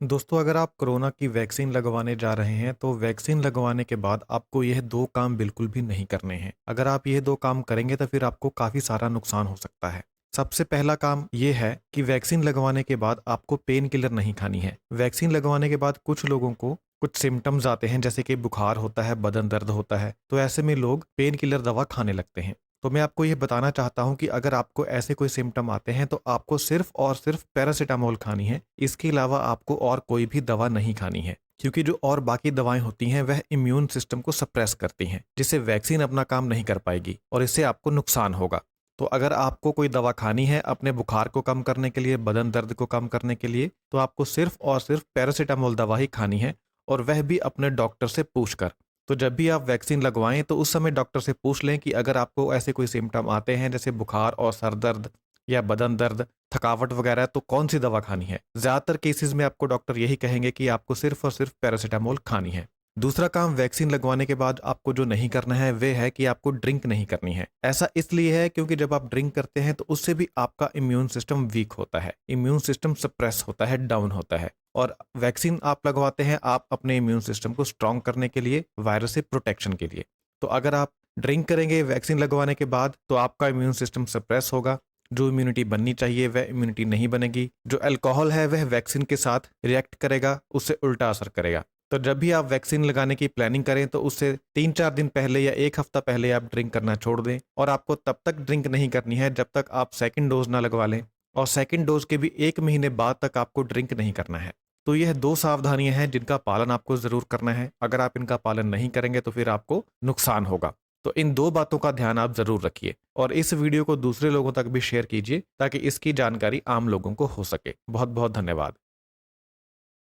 दोस्तों, अगर आप कोरोना की वैक्सीन लगवाने जा रहे हैं, तो वैक्सीन लगवाने के बाद आपको यह 2 काम बिल्कुल भी नहीं करने हैं। अगर आप ये 2 काम करेंगे तो फिर आपको काफ़ी सारा नुकसान हो सकता है। सबसे पहला काम ये है कि वैक्सीन लगवाने के बाद आपको पेन किलर नहीं खानी है। वैक्सीन लगवाने के बाद कुछ लोगों को कुछ सिम्पटम्स आते हैं, जैसे कि बुखार होता है, बदन दर्द होता है, तो ऐसे में लोग पेन किलर दवा खाने लगते हैं। तो मैं आपको ये बताना चाहता हूँ कि अगर आपको ऐसे कोई सिम्पटम आते हैं, तो आपको सिर्फ़ और सिर्फ़ पैरासिटामोल खानी है। इसके अलावा आपको और कोई भी दवा नहीं खानी है, क्योंकि जो और बाकी दवाएँ होती हैं, वह इम्यून सिस्टम को सप्रेस करती हैं, जिससे वैक्सीन अपना काम नहीं कर पाएगी और इससे आपको नुकसान होगा। तो अगर आपको कोई दवा खानी है अपने बुखार को कम करने के लिए, बदन दर्द को कम करने के लिए, तो आपको सिर्फ़ और सिर्फ़ पैरासिटामोल दवा ही खानी है, और वह भी अपने डॉक्टर से पूछकर। तो जब भी आप वैक्सीन लगवाएं तो उस समय डॉक्टर से पूछ लें कि अगर आपको ऐसे कोई सिम्पटम आते हैं, जैसे बुखार और सर दर्द या बदन दर्द, थकावट वगैरह, तो कौन सी दवा खानी है। ज़्यादातर केसेस में आपको डॉक्टर यही कहेंगे कि आपको सिर्फ और सिर्फ पैरासिटामोल खानी है। दूसरा काम वैक्सीन लगवाने के बाद आपको जो नहीं करना है, वे है कि आपको ड्रिंक नहीं करनी है। ऐसा इसलिए है क्योंकि जब आप ड्रिंक करते हैं तो उससे भी आपका इम्यून सिस्टम वीक होता है, इम्यून सिस्टम सप्रेस होता है, डाउन होता है। और वैक्सीन आप लगवाते हैं आप अपने इम्यून सिस्टम को स्ट्रांग करने के लिए, वायरस से प्रोटेक्शन के लिए। तो अगर आप ड्रिंक करेंगे वैक्सीन लगवाने के बाद, तो आपका इम्यून सिस्टम सप्रेस होगा, जो इम्यूनिटी बननी चाहिए वह इम्यूनिटी नहीं बनेगी। जो अल्कोहल है वह वैक्सीन के साथ रिएक्ट करेगा, उससे उल्टा असर करेगा। तो जब भी आप वैक्सीन लगाने की प्लानिंग करें तो उससे 3-4 दिन पहले या 1 हफ्ता पहले आप ड्रिंक करना छोड़ दें, और आपको तब तक ड्रिंक नहीं करनी है जब तक आप सेकंड डोज ना लगवा लें, और सेकंड डोज के भी 1 महीने बाद तक आपको ड्रिंक नहीं करना है। तो यह 2 सावधानियां हैं जिनका पालन आपको ज़रूर करना है। अगर आप इनका पालन नहीं करेंगे तो फिर आपको नुकसान होगा। तो इन 2 बातों का ध्यान आप ज़रूर रखिए, और इस वीडियो को दूसरे लोगों तक भी शेयर कीजिए ताकि इसकी जानकारी आम लोगों को हो सके। बहुत बहुत धन्यवाद।